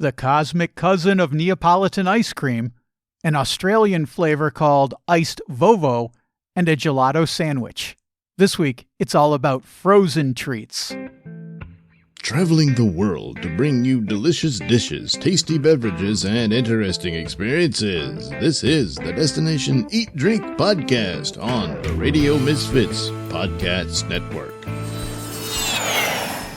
the cosmic cousin of Neapolitan ice cream, an Australian flavor called Iced Vovo, and a gelato sandwich. This week, it's all about frozen treats. Traveling the world to bring you delicious dishes, tasty beverages, and interesting experiences. This is the Destination Eat Drink Podcast on the Radio Misfits Podcast Network.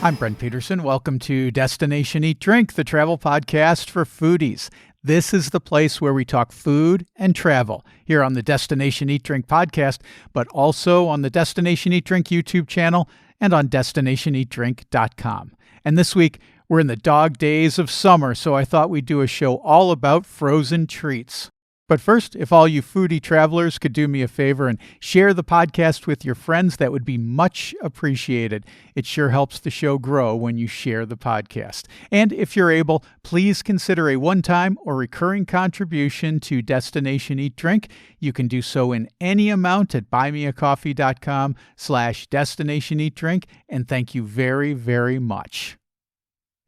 I'm Brent Peterson. Welcome to Destination Eat Drink, the travel podcast for foodies. This is the place where we talk food and travel here on the Destination Eat Drink podcast, but also on the Destination Eat Drink YouTube channel and on destinationeatdrink.com. And this week, we're in the dog days of summer, so I thought we'd do a show all about frozen treats. But first, if all you foodie travelers could do me a favor and share the podcast with your friends, that would be much appreciated. It sure helps the show grow when you share the podcast. And if you're able, please consider a one-time or recurring contribution to Destination Eat Drink. You can do so in any amount at buymeacoffee.com/Destination Eat Drink. And thank you very, very much.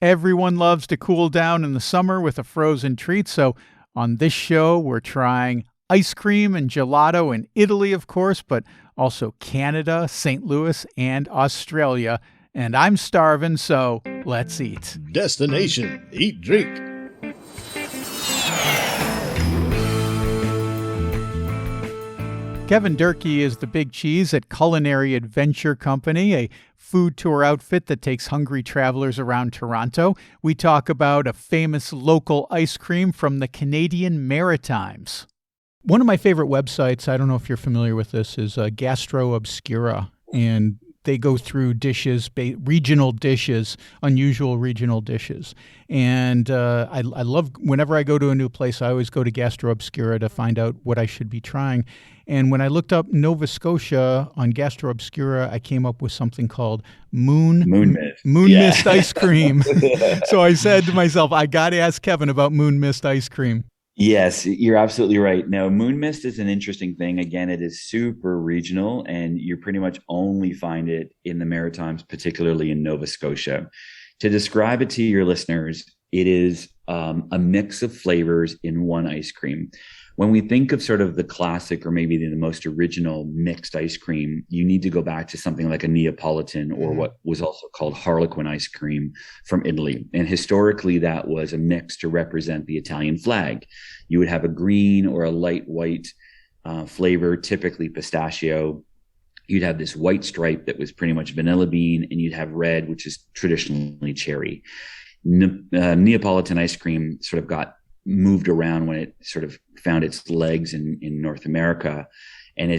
Everyone loves to cool down in the summer with a frozen treat, so on this show, we're trying ice cream and gelato in Italy, of course, but also Canada, St. Louis, and Australia. And I'm starving, so let's eat. Destination Eat Drink. Kevin Durkee is the big cheese at Culinary Adventure Company, a food tour outfit that takes hungry travelers around Toronto. We talk about a famous local ice cream from the Canadian Maritimes. One of my favorite websites, I don't know if you're familiar with this, is Gastro Obscura, and they go through dishes, regional dishes, unusual regional dishes. And I love, whenever I go to a new place, I always go to Gastro Obscura to find out what I should be trying. And when I looked up Nova Scotia on Gastro Obscura, I came up with something called Moon Mist ice cream. So I said to myself, I got to ask Kevin about Moon Mist ice cream. Yes, you're absolutely right. Now, Moon Mist is an interesting thing. Again, it is super regional, and you pretty much only find it in the Maritimes, particularly in Nova Scotia. To describe it to your listeners, it is a mix of flavors in one ice cream. When we think of sort of the classic or maybe the most original mixed ice cream, you need to go back to something like a Neapolitan or what was also called Harlequin ice cream from Italy. And historically, that was a mix to represent the Italian flag. You would have a green or a light white flavor, typically pistachio. You'd have this white stripe that was pretty much vanilla bean, and you'd have red, which is traditionally cherry. Neapolitan ice cream sort of got moved around when it sort of found its legs in North America, and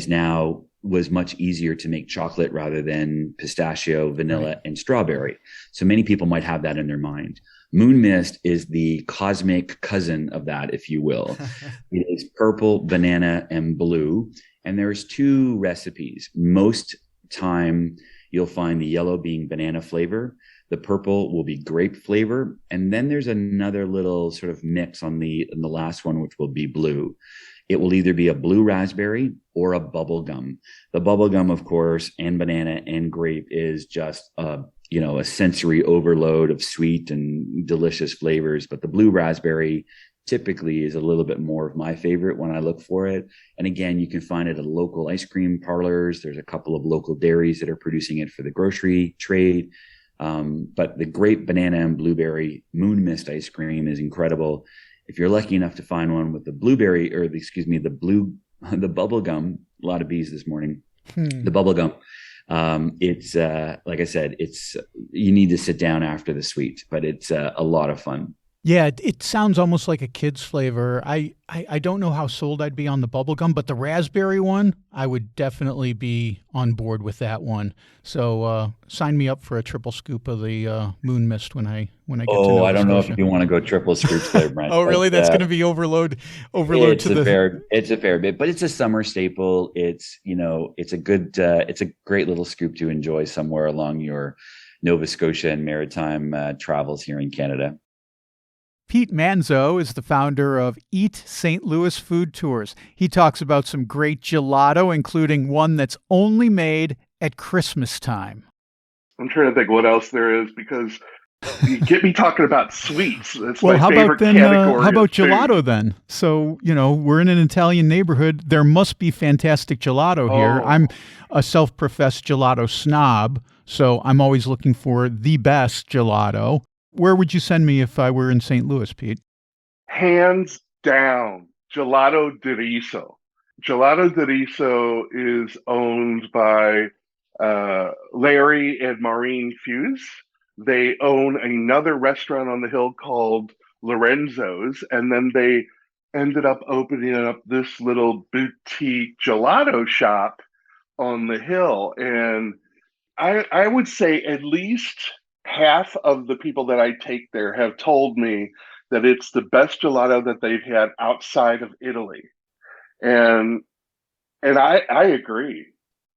was much easier to make chocolate rather than pistachio, vanilla, and strawberry. So many people might have that in their mind. Moon Mist is the cosmic cousin of that, if you will. It is purple, banana, and blue. And there's two recipes. Most time you'll find the yellow being banana flavor. The purple will be grape flavor. And then there's another little sort of mix on the last one, which will be blue. It will either be a blue raspberry or a bubble gum. The bubble gum, of course, and banana and grape is just a sensory overload of sweet and delicious flavors. But the blue raspberry typically is a little bit more of my favorite when I look for it. And again, you can find it at local ice cream parlors. There's a couple of local dairies that are producing it for the grocery trade. But the grape, banana, and blueberry Moon Mist ice cream is incredible. If you're lucky enough to find one with the bubble gum, a lot of bees this morning, the bubble gum, it's, like I said, you need to sit down after the sweet, but it's a lot of fun. Yeah, it sounds almost like a kid's flavor. I don't know how sold I'd be on the bubblegum, but the raspberry one, I would definitely be on board with that one. So sign me up for a triple scoop of the Moon Mist when I get to Nova Scotia. I don't know if you want to go triple scoops there, Brent. Oh, really? That's going to be overload it's to the... It's a fair bit, but it's a summer staple. It's a great little scoop to enjoy somewhere along your Nova Scotia and maritime travels here in Canada. Pete Manzo is the founder of Eat St. Louis Food Tours. He talks about some great gelato, including one that's only made at Christmas time. I'm trying to think what else there is, because You get me talking about sweets. That's Well, my how about favorite then? How category of about food. gelato then? So we're in an Italian neighborhood. There must be fantastic gelato here. I'm Oh, a self-professed gelato snob, so I'm always looking for the best gelato. Where would you send me if I were in St. Louis, Pete? hands down, Gelato Riso. Gelato Riso is owned by Larry and Maureen Fuse. They own another restaurant on the hill called Lorenzo's, and then they ended up opening up this little boutique gelato shop on the hill. And I would say at least half of the people that I take there have told me that it's the best gelato that they've had outside of Italy. And I agree.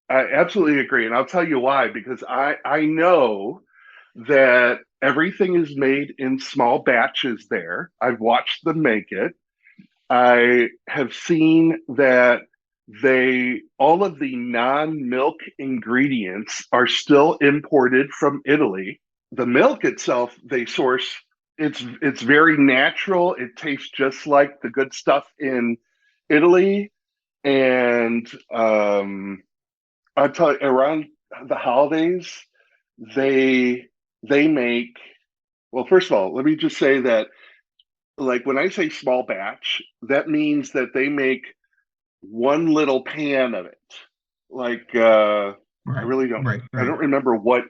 I absolutely agree. And I'll tell you why, because I know that everything is made in small batches there. I've watched them make it. I have seen that they all of the non-milk ingredients are still imported from Italy. The milk itself they source, it's very natural. It tastes just like the good stuff in Italy. And I tell you, around the holidays, they they make well, first of all, let me just say that like when I say small batch, that means that they make one little pan of it. Like I Right, really don't right, I right. don't remember what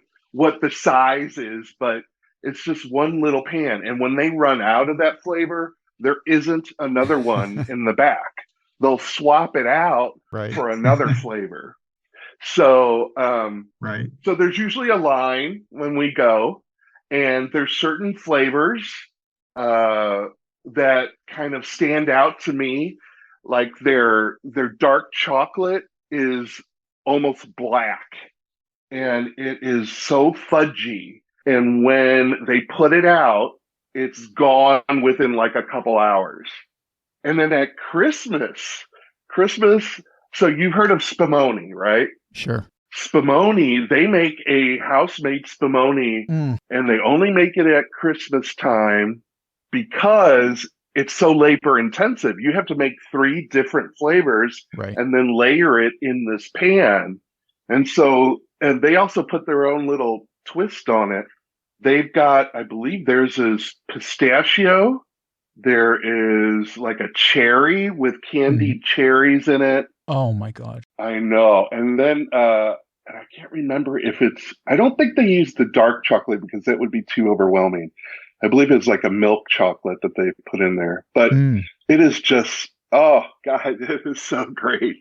the size is, but it's just one little pan. And when they run out of that flavor, there isn't another one in the back. They'll swap it out Right. for another flavor. So Right. so there's usually a line when we go, and there's certain flavors uh, that kind of stand out to me. Like their dark chocolate is almost black, and it is so fudgy. And when they put it out, it's gone within like a couple hours. And then at Christmas. So you've heard of spumoni, right? Sure. Spumoni, they make a house-made spumoni, Mm, and they only make it at Christmas time because it's so labor intensive. You have to make three different flavors right. and then layer it in this pan. And they also put their own little twist on it. They've got, I believe theirs is pistachio. There is like a cherry with Mhm. candied cherries in it. Oh my God. I know. And then and I can't remember if it's I don't think they use the dark chocolate because that would be too overwhelming. I believe it's like a milk chocolate that they put in there. But Mm. it is just oh God, it is so great.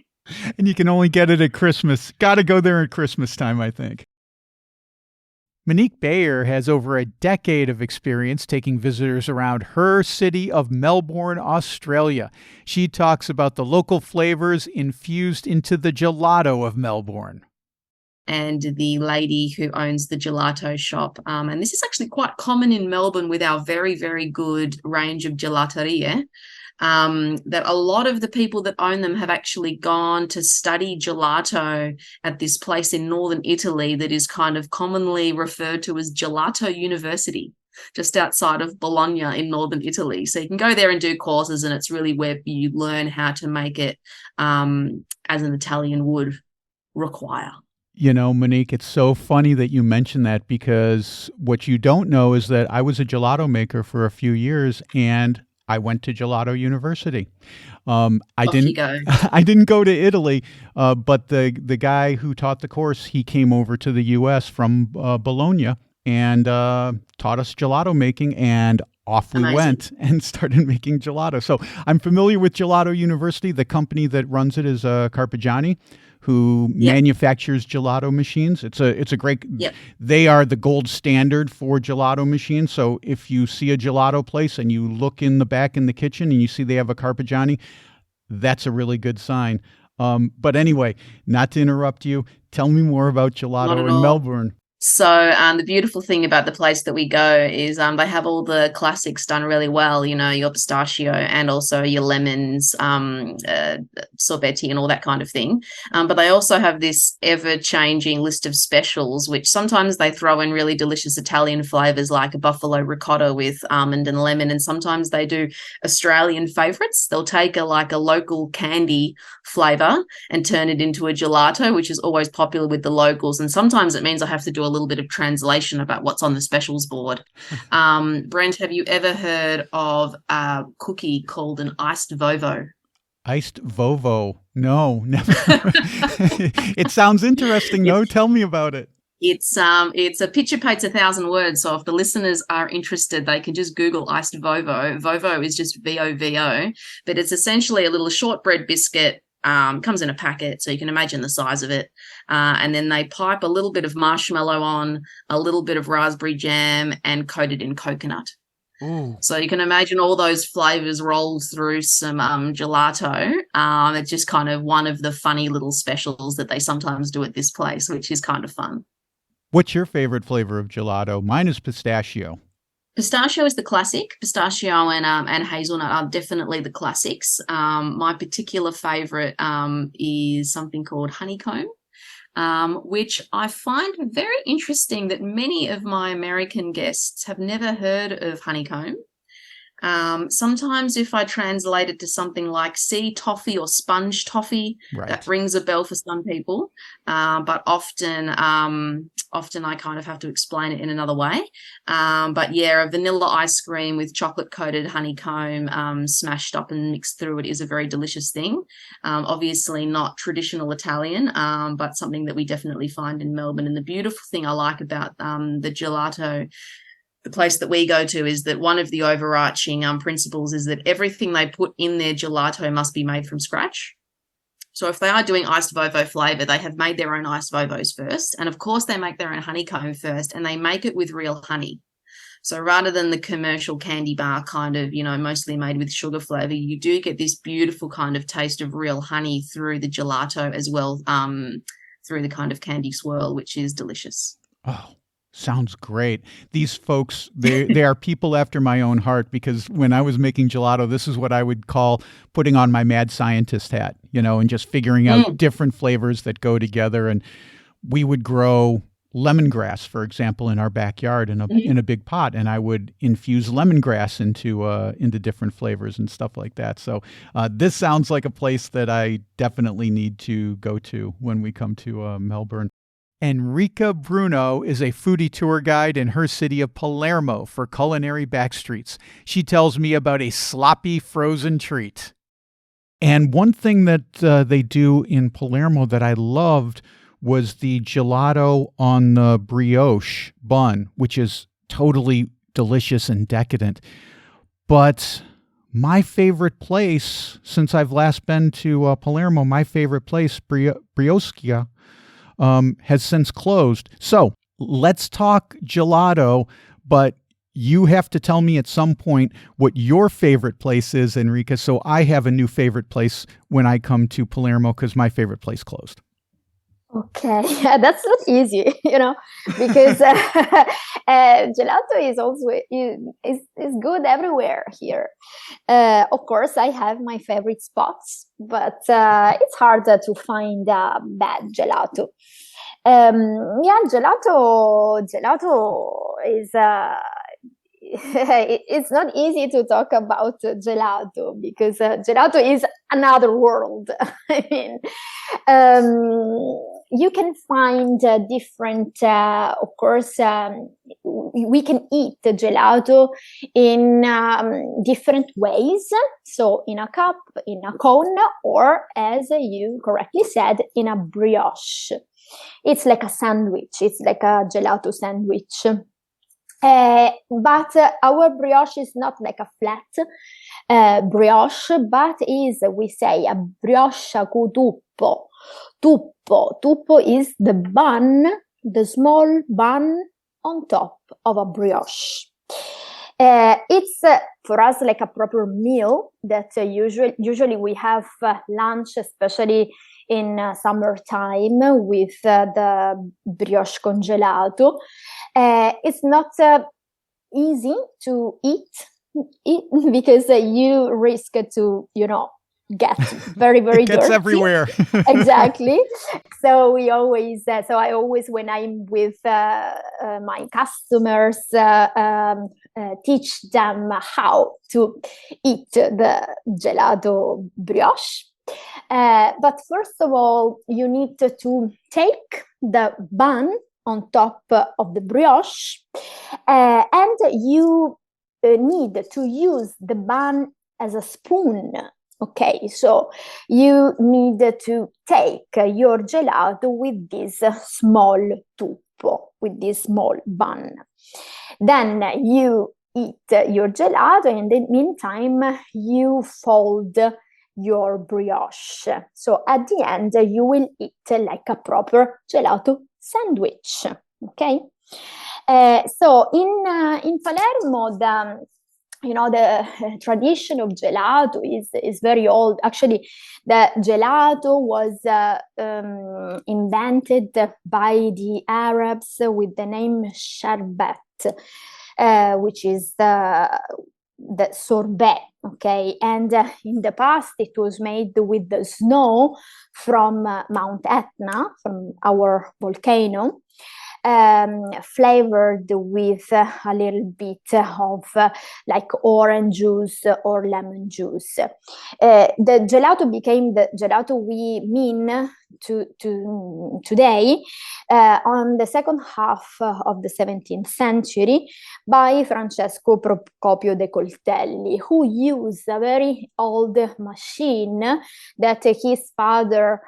And you can only get it at Christmas. Got to go there at Christmas time, I think. Monique Bayer has over a decade of experience taking visitors around her city of Melbourne, Australia. She talks about the local flavors infused into the gelato of Melbourne. And the lady who owns the gelato shop. And this is actually quite common in Melbourne with our very, very good range of gelaterie. That a lot of the people that own them have actually gone to study gelato at this place in northern Italy that is kind of commonly referred to as Gelato University, just outside of Bologna in northern Italy. So you can go there and do courses, and it's really where you learn how to make it as an Italian would require. Monique, it's so funny that you mentioned that because what you don't know is that I was a gelato maker for a few years and I went to Gelato University. I Off you didn't. go. I didn't go to Italy, but the guy who taught the course, he came over to the U.S. from Bologna and taught us gelato making, and off we Amazing. went and started making gelato. So I'm familiar with Gelato University. The company that runs it is Carpigiani, who Yep. manufactures gelato machines. It's a great. Yep. They are the gold standard for gelato machines. So if you see a gelato place and you look in the back in the kitchen and you see they have a Carpigiani, that's a really good sign. But anyway, not to interrupt you, tell me more about Not gelato at in all. Melbourne. So the beautiful thing about the place that we go is they have all the classics done really well, your pistachio and also your lemons, sorbetti and all that kind of thing. But they also have this ever-changing list of specials, which sometimes they throw in really delicious Italian flavors like a buffalo ricotta with almond and lemon. And sometimes they do Australian favorites. They'll take a local candy flavor and turn it into a gelato, which is always popular with the locals. And sometimes it means I have to do a little bit of translation about what's on the specials board. Brent, have you ever heard of a cookie called an Iced Vovo? Iced Vovo? No, never. It sounds interesting, though. Tell me about it. It's a picture paints 1,000 words. So if the listeners are interested, they can just Google Iced Vovo. Vovo is just VOVO, but it's essentially a little shortbread biscuit. Comes in a packet, so you can imagine the size of it. And then they pipe a little bit of marshmallow on, a little bit of raspberry jam, and coat it in coconut. Ooh. So you can imagine all those flavors rolled through some gelato. It's just kind of one of the funny little specials that they sometimes do at this place, which is kind of fun. What's your favorite flavor of gelato? Mine is pistachio. Pistachio is the classic. Pistachio and hazelnut are definitely the classics. My particular favorite is something called honeycomb, which I find very interesting that many of my American guests have never heard of honeycomb. Sometimes if I translate it to something like sea toffee or sponge toffee, right, that rings a bell for some people. But often I kind of have to explain it in another way. But yeah, a vanilla ice cream with chocolate coated honeycomb smashed up and mixed through it is a very delicious thing. Obviously not traditional Italian, but something that we definitely find in Melbourne. And the beautiful thing I like about the gelato, the place that we go to, is that one of the overarching principles is that everything they put in their gelato must be made from scratch. So if they are doing Iced Vovo flavor, they have made their own Iced Vovos first. And of course, they make their own honeycomb first, and they make it with real honey. So rather than the commercial candy bar kind of, mostly made with sugar flavor, you do get this beautiful kind of taste of real honey through the gelato as well, through the kind of candy swirl, which is delicious. Oh, sounds great. These folks, they are people after my own heart, because when I was making gelato, this is what I would call putting on my mad scientist hat, and just figuring out different flavors that go together. And we would grow lemongrass, for example, in our backyard in a big pot, and I would infuse lemongrass into different flavors and stuff like that. So this sounds like a place that I definitely need to go to when we come to Melbourne. Enrica Bruno is a foodie tour guide in her city of Palermo for Culinary Backstreets. She tells me about a sloppy frozen treat. And one thing that they do in Palermo that I loved was the gelato on the brioche bun, which is totally delicious and decadent. But my favorite place, since I've last been to Palermo, my favorite place, Brioschia, has since closed. So let's talk gelato, but you have to tell me at some point what your favorite place is, Enrica, so I have a new favorite place when I come to Palermo, because my favorite place closed. Okay, that's not easy, because gelato is also is good everywhere here. Of course, I have my favorite spots, but it's harder to find bad gelato. Gelato is. It's not easy to talk about gelato, because gelato is another world. I mean, you can find different, of course, we can eat the gelato in different ways. So in a cup, in a cone, or as you correctly said, in a brioche. It's like a sandwich. It's like a gelato sandwich. But our brioche is not like a flat brioche, but is, we say, a brioche con tuppo. Tuppo is the bun, the small bun on top of a brioche. It's for us like a proper meal that usually we have lunch, especially in summertime with the brioche congelato. It's not easy to eat because you risk to, get very, very it gets dirty. everywhere. Exactly. So I always, when I'm with my customers, teach them how to eat the gelato brioche. But first of all, you need to take the bun on top of the brioche, and you need to use the bun as a spoon. Okay, so you need to take your gelato with this small tuppo, with this small bun. Then you eat your gelato, and in the meantime, you fold your brioche. So at the end, you will eat like a proper gelato sandwich. Okay. So in Palermo, the tradition of gelato is very old. Actually, the gelato was invented by the Arabs with the name sherbet, which is the sorbet. Okay, and in the past it was made with the snow from Mount Etna, from our volcano. Flavored with a little bit of like orange juice or lemon juice. The gelato became the gelato we mean today on the second half of the 17th century by Francesco Procopio de Coltelli, who used a very old machine that his father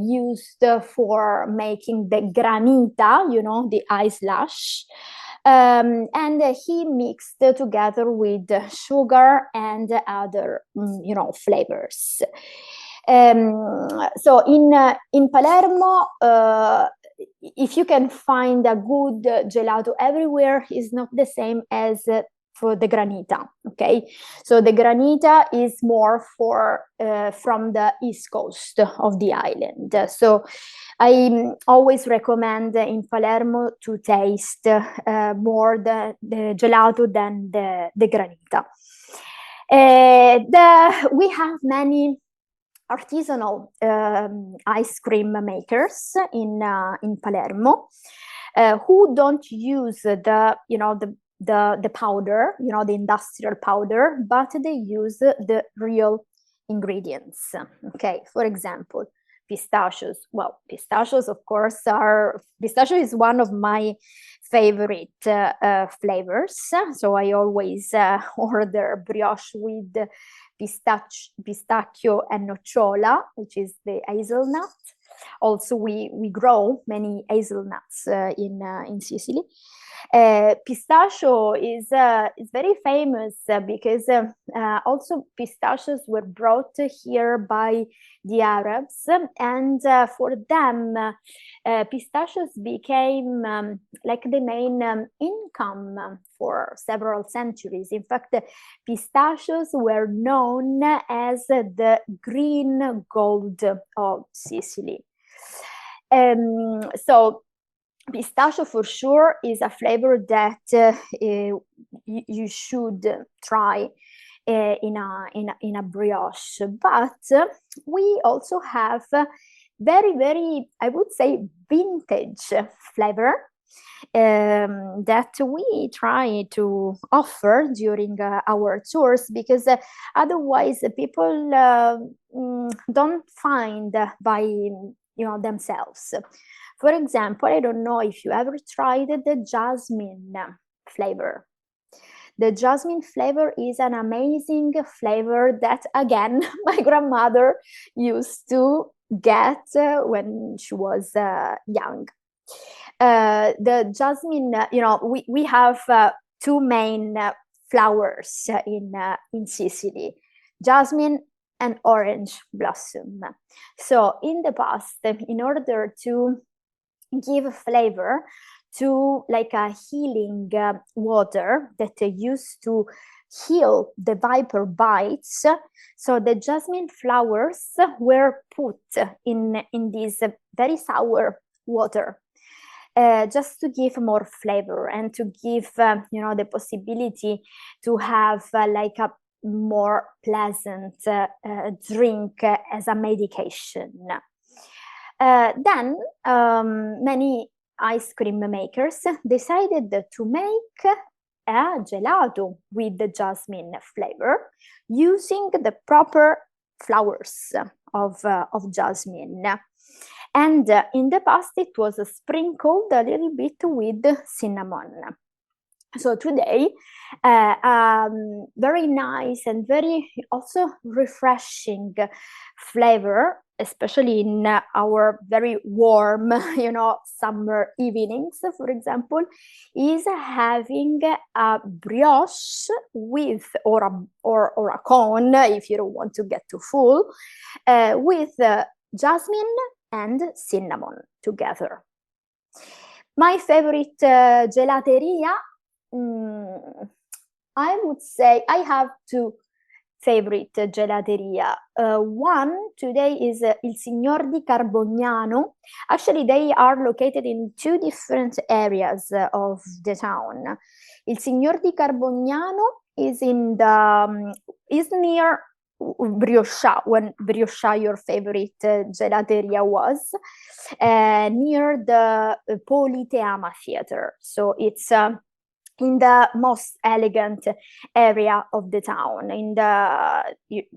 used for making the granita, the ice slush. And he mixed together with sugar and other, flavors. So in Palermo, if you can find a good gelato everywhere, is not the same as for the granita. Okay, so the granita is more from the east coast of the island. So I always recommend in Palermo to taste more the gelato than the granita. We have many artisanal ice cream makers in Palermo who don't use the powder, the industrial powder, but they use the real ingredients. Okay, for example, pistachios. Well, pistachios, of course, pistachio is one of my favorite flavors. So I always order brioche with pistachio and nocciola, which is the hazelnut. Also, we grow many hazelnuts in Sicily. Pistachio is very famous because also pistachios were brought here by the Arabs, and for them pistachios became like the main income for several centuries. In fact, pistachios were known as the green gold of Sicily. So pistachio for sure is a flavor that you should try in a brioche, but we also have very, very, I would say, vintage flavor that we try to offer during our tours, because otherwise people don't find by themselves. For example, I don't know if you ever tried the jasmine flavor. The jasmine flavor is an amazing flavor that, again, my grandmother used to get when she was young. The jasmine, we have two main flowers in Sicily, jasmine and orange blossom. So in the past, in order to give flavor to like a healing water that used to heal the viper bites. So the jasmine flowers were put in this very sour water, just to give more flavor and to give the possibility to have like a more pleasant drink as a medication. Then many ice cream makers decided to make a gelato with the jasmine flavor using the proper flowers of jasmine. And in the past, it was sprinkled a little bit with cinnamon. So today, very nice and very also refreshing flavor, especially in our very warm, summer evenings, for example, is having a brioche with, or a cone, if you don't want to get too full, with jasmine and cinnamon together. My favorite gelateria, I would say I have two favorite gelateria. One today is Il Signor di Carbognano. Actually, they are located in two different areas of the town. Il Signor di Carbognano is is near Brioscia, when Brioscia, your favorite gelateria, was near the Politeama Theater. So it's in the most elegant area of the town, in the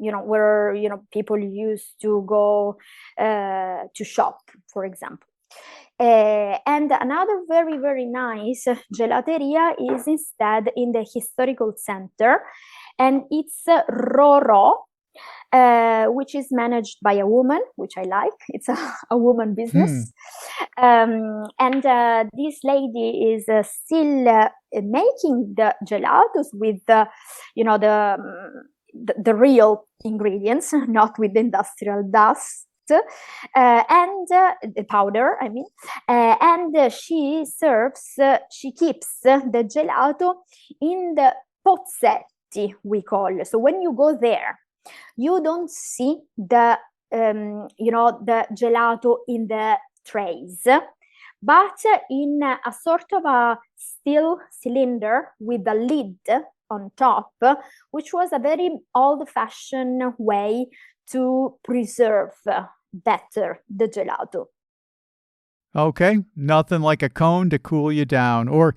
where people used to go to shop, for example. And another very, very nice gelateria is instead in the historical center, and it's Roro, which is managed by a woman, which I like. It's a woman business. And this lady is still making the gelatos with the real ingredients, not with the industrial dust. And the powder, I mean, and she keeps the gelato in the pozzetti, we call. So when you go there, you don't see the the gelato in the trays, but in a sort of a steel cylinder with a lid on top, which was a very old-fashioned way to preserve better the gelato. Okay, nothing like a cone to cool you down, or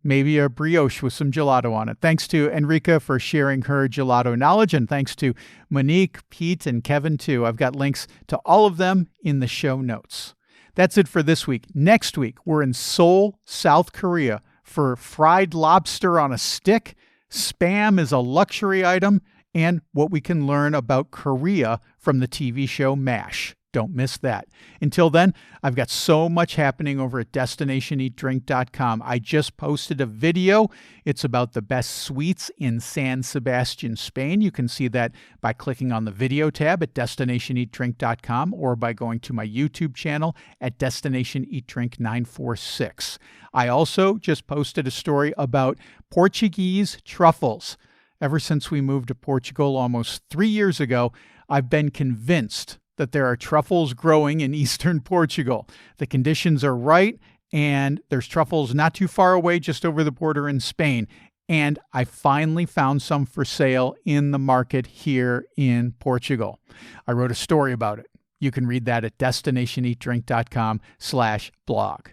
maybe a brioche with some gelato on it. Thanks to Enrica for sharing her gelato knowledge, and thanks to Monique, Pete, and Kevin too. I've got links to all of them in the show notes. That's it for this week. Next week, we're in Seoul, South Korea for fried lobster on a stick, Spam is a luxury item, and what we can learn about Korea from the TV show MASH. Don't miss that. Until then, I've got so much happening over at DestinationEatDrink.com. I just posted a video. It's about the best sweets in San Sebastian, Spain. You can see that by clicking on the video tab at DestinationEatDrink.com or by going to my YouTube channel at DestinationEatDrink946. I also just posted a story about Portuguese truffles. Ever since we moved to Portugal almost 3 years ago, I've been convinced that there are truffles growing in eastern Portugal. The conditions are right, and there's truffles not too far away, just over the border in Spain. And I finally found some for sale in the market here in Portugal. I wrote a story about it. You can read that at DestinationEatDrink.com/blog.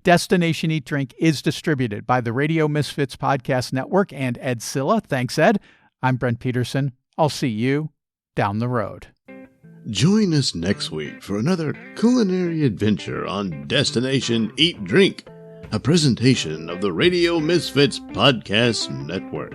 Destination Eat Drink is distributed by the Radio Misfits Podcast Network and Ed Silla. Thanks, Ed. I'm Brent Peterson. I'll see you down the road. Join us next week for another culinary adventure on Destination Eat Drink, a presentation of the Radio Misfits Podcast Network.